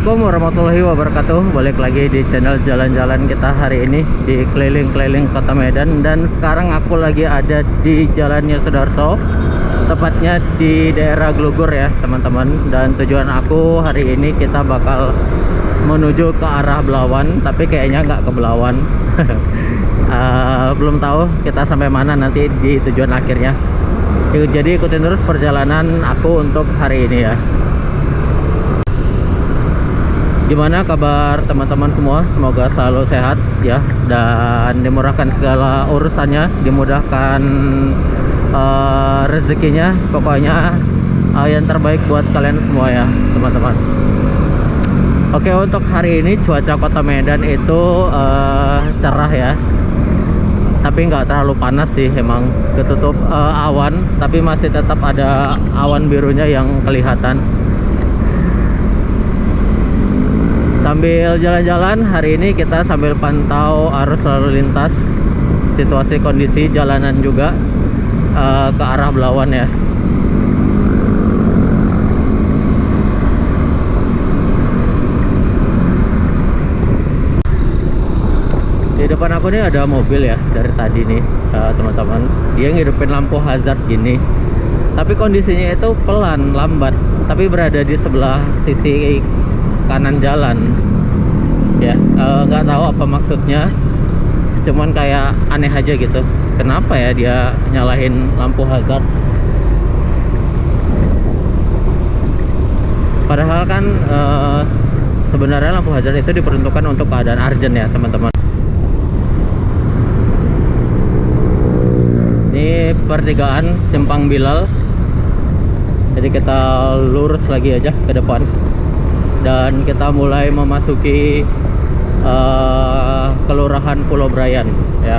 Assalamualaikum warahmatullahi wabarakatuh. Balik lagi di channel jalan-jalan kita hari ini di keliling-keliling kota Medan. Dan sekarang aku lagi ada di Jalannya Sudarso, tepatnya di daerah Glugur ya teman-teman. Dan tujuan aku hari ini kita bakal menuju ke arah Belawan, tapi kayaknya nggak ke Belawan. Belum tahu kita sampai mana nanti di tujuan akhirnya. Jadi ikutin terus perjalanan aku untuk hari ini ya. Gimana kabar teman-teman semua? Semoga selalu sehat ya, dan dimurahkan segala urusannya, dimudahkan rezekinya, pokoknya yang terbaik buat kalian semua ya teman-teman. Oke, untuk hari ini cuaca kota Medan itu cerah ya, tapi nggak terlalu panas sih, emang ketutup awan, tapi masih tetap ada awan birunya yang kelihatan. Sambil jalan-jalan hari ini kita sambil pantau arus lalu lintas, situasi kondisi jalanan juga ke arah Belawan ya. Di depan aku nih ada mobil ya dari tadi nih teman-teman. Dia ngidupin lampu hazard gini, tapi kondisinya itu pelan, lambat, tapi berada di sebelah sisi kanan jalan ya. Nggak tahu apa maksudnya, cuman kayak aneh aja gitu. Kenapa ya dia nyalahin lampu hazard, padahal kan sebenarnya lampu hazard itu diperuntukkan untuk keadaan urgent ya teman-teman. Ini pertigaan Simpang Bilal, jadi kita lurus lagi aja ke depan dan kita mulai memasuki Kelurahan Pulau Brayan ya.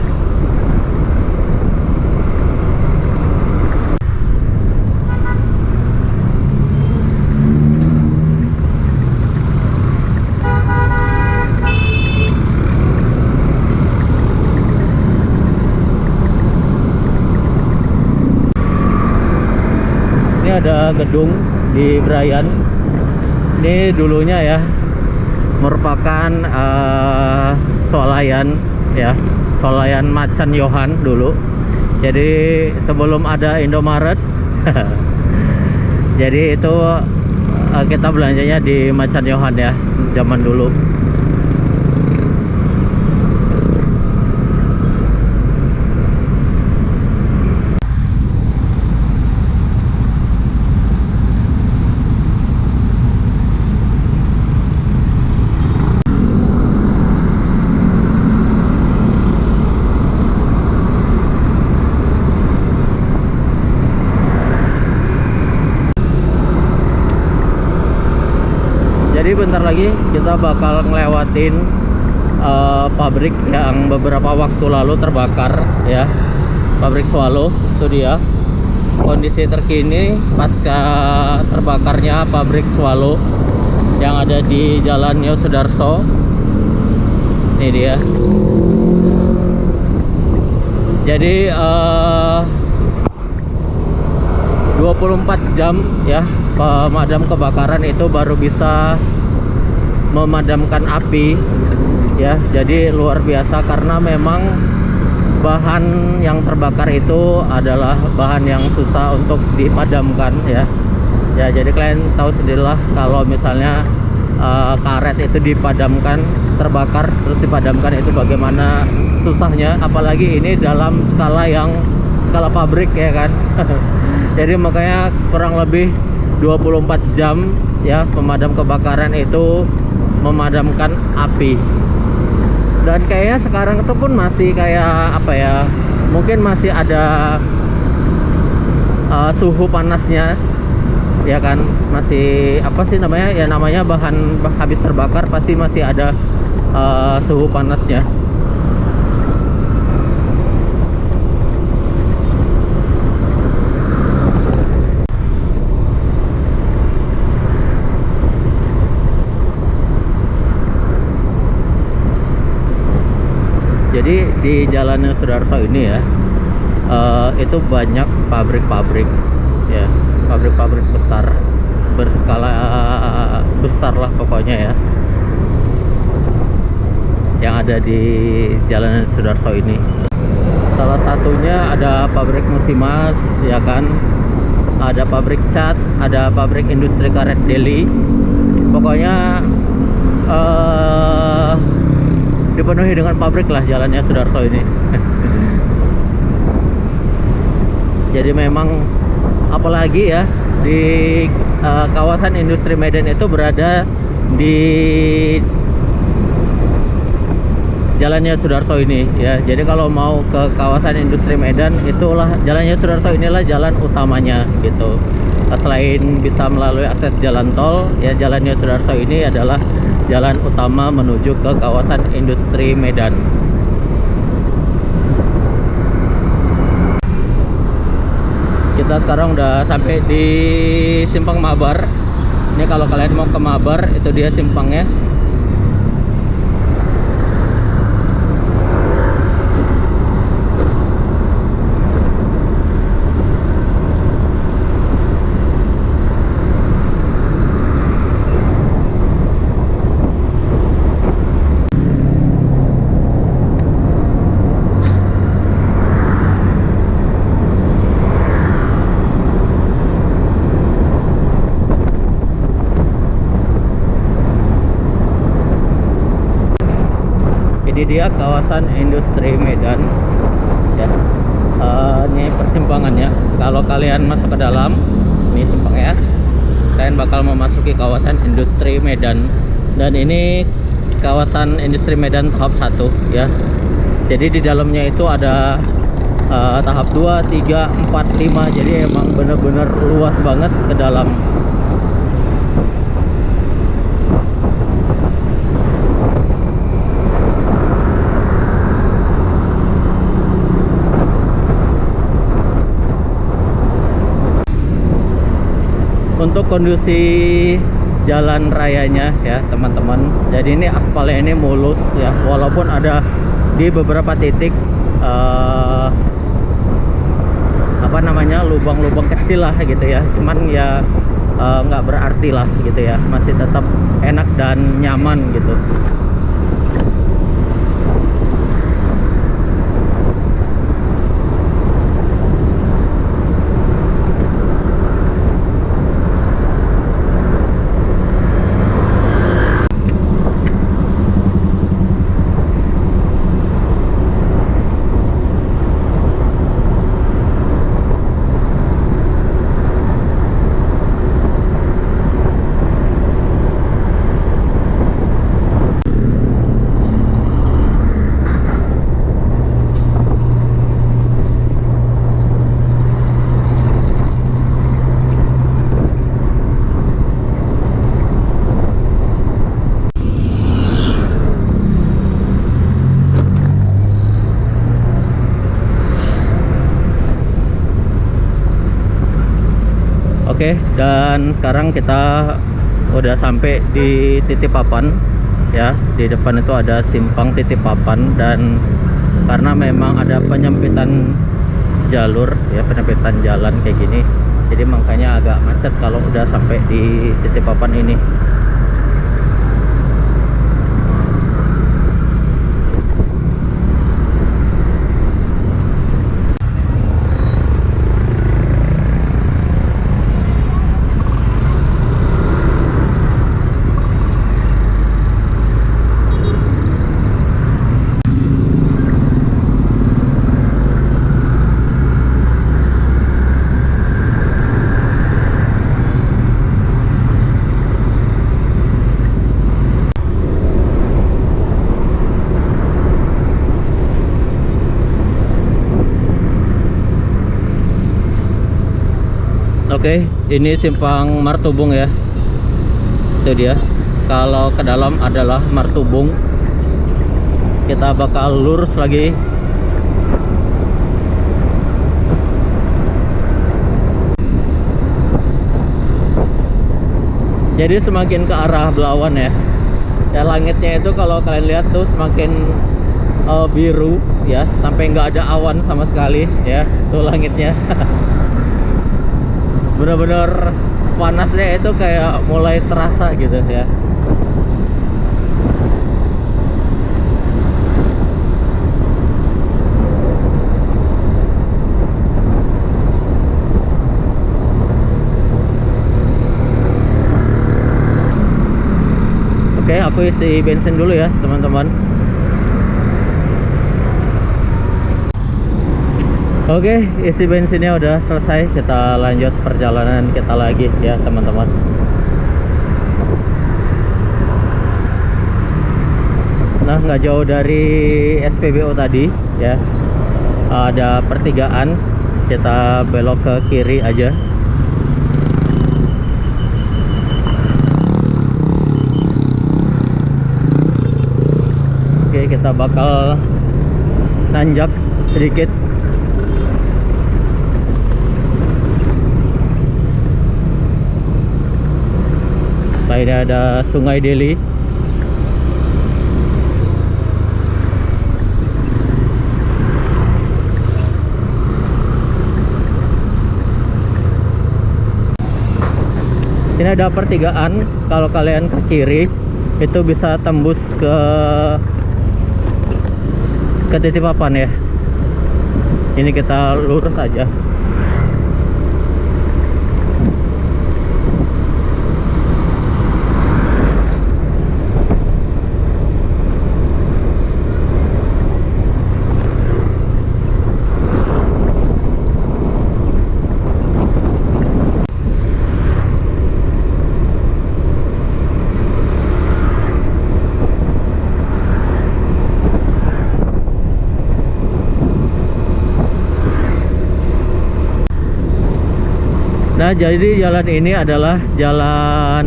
Ini ada gedung di Brayan. Ini dulunya ya merupakan swalayan ya, swalayan Macan Yohan dulu. Jadi sebelum ada Indomaret jadi itu kita belanjanya di Macan Yohan ya zaman dulu. Jadi bentar lagi kita bakal ngelewatin pabrik yang beberapa waktu lalu terbakar ya, pabrik Swallow. Itu dia kondisi terkini pasca terbakarnya pabrik Swallow yang ada di Jalannya Sudarso. Ini dia. Jadi 24 jam ya pemadam kebakaran itu baru bisa memadamkan api ya. Jadi luar biasa karena memang bahan yang terbakar itu adalah bahan yang susah untuk dipadamkan ya. Ya, jadi kalian tahu sendirilah kalau misalnya karet itu dipadamkan, terbakar terus dipadamkan itu bagaimana susahnya, apalagi ini dalam skala pabrik ya kan. Jadi makanya kurang lebih 24 jam ya pemadam kebakaran itu memadamkan api. Dan kayaknya sekarang itu pun masih kayak apa ya, mungkin masih ada suhu panasnya ya kan, masih apa sih namanya ya, namanya bahan habis terbakar pasti masih ada suhu panasnya. Jadi di Jalannya Sudarso ini ya itu banyak pabrik-pabrik ya, pabrik-pabrik besar berskala besar lah pokoknya ya, yang ada di Jalan Sudarso ini. Salah satunya ada pabrik Musimas ya kan, ada pabrik cat, ada pabrik industri karet Deli. Pokoknya dipenuhi dengan pabrik lah jalannya Sudarso ini. Jadi memang apalagi ya di kawasan industri Medan itu berada di jalannya Sudarso ini ya. Jadi kalau mau ke kawasan industri Medan, itulah jalannya Sudarso, inilah jalan utamanya gitu. Selain bisa melalui akses jalan tol ya, jalannya Sudarso ini adalah jalan utama menuju ke kawasan industri Medan. Kita sekarang udah sampai di Simpang Mabar. Ini kalau kalian mau ke Mabar, itu dia simpangnya. Ini dia kawasan industri Medan ya. Ini persimpangannya. Kalau kalian masuk ke dalam, ini simpangnya, kalian bakal memasuki kawasan industri Medan. Dan ini kawasan industri Medan tahap 1 ya. Jadi di dalamnya itu ada tahap 2, 3, 4, 5. Jadi emang bener-bener luas banget ke dalam. Untuk kondisi jalan rayanya ya teman-teman, jadi ini aspalnya ini mulus ya, walaupun ada di beberapa titik apa namanya, lubang-lubang kecil lah gitu ya, cuman ya nggak berarti lah gitu ya, masih tetap enak dan nyaman gitu. Oke, dan sekarang kita udah sampai di Titipapan ya. Di depan itu ada simpang Titipapan, dan karena memang ada penyempitan jalur ya, penyempitan jalan kayak gini, jadi makanya agak macet kalau udah sampai di Titipapan ini. Oke, ini simpang Martubung ya. Itu dia. Kalau ke dalam adalah Martubung. Kita bakal lurus lagi. Jadi semakin ke arah Belawan ya. Ya, langitnya itu kalau kalian lihat tuh semakin biru ya, sampai nggak ada awan sama sekali ya. Tuh langitnya. Bener-bener panasnya itu kayak mulai terasa gitu ya. Oke, aku isi bensin dulu ya teman-teman. Oke, isi bensinnya udah selesai. Kita lanjut perjalanan kita lagi ya teman-teman. Nah, nggak jauh dari SPBU tadi ya, ada pertigaan. Kita belok ke kiri aja. Oke, kita bakal nanjak sedikit. Nah, ini ada Sungai Deli. Ini ada pertigaan. Kalau kalian ke kiri itu bisa tembus ke titik papan ya. Ini kita lurus aja. Nah, jadi jalan ini adalah jalan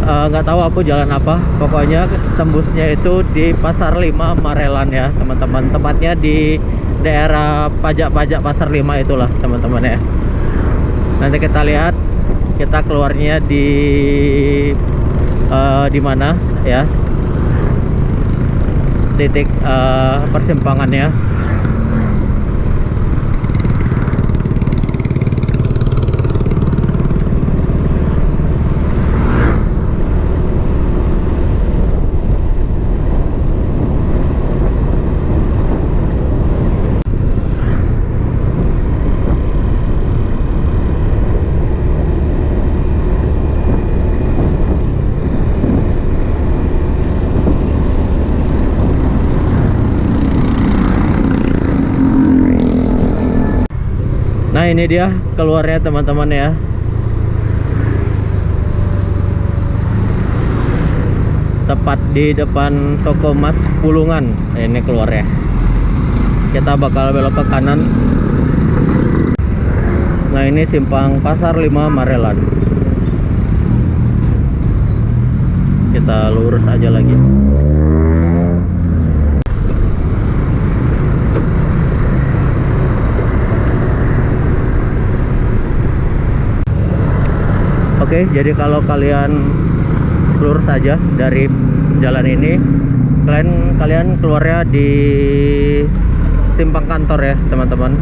nggak tahu aku jalan apa, pokoknya tembusnya itu di Pasar 5 Marelan ya teman-teman. Tempatnya di daerah pajak Pasar 5 itulah teman-teman ya. Nanti kita lihat kita keluarnya di mana ya, titik persimpangannya. Nah, ini dia keluarnya teman-teman ya. Tepat di depan toko Mas Pulungan. Ini keluarnya. Kita bakal belok ke kanan. Nah, ini simpang Pasar 5 Marelan. Kita lurus aja lagi. Oke, jadi kalau kalian lurus saja dari jalan ini, kalian keluarnya di simpang kantor ya teman-teman.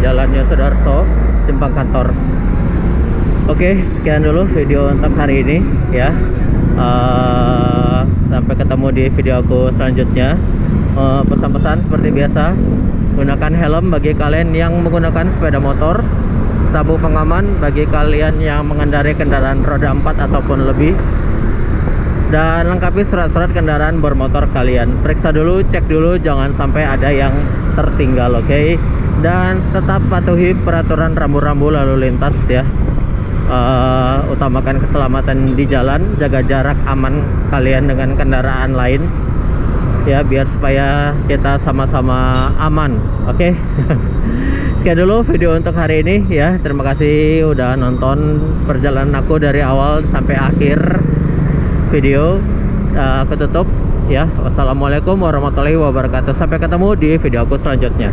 Jalannya Sudarso, simpang kantor. Oke, sekian dulu video untuk hari ini ya. Sampai ketemu di video aku selanjutnya. Pesan-pesan seperti biasa, gunakan helm bagi kalian yang menggunakan sepeda motor, sabuk pengaman bagi kalian yang mengendarai kendaraan roda 4 ataupun lebih, dan lengkapi surat-surat kendaraan bermotor kalian. Periksa dulu, cek dulu, jangan sampai ada yang tertinggal, oke? Dan tetap patuhi peraturan rambu-rambu lalu lintas ya. Utamakan keselamatan di jalan, jaga jarak aman kalian dengan kendaraan lain ya, biar supaya kita sama-sama aman, oke? Sekian dulu video untuk hari ini ya. Terima kasih udah nonton perjalanan aku dari awal sampai akhir video. Aku tutup ya. Wassalamualaikum warahmatullahi wabarakatuh. Sampai ketemu di video aku selanjutnya.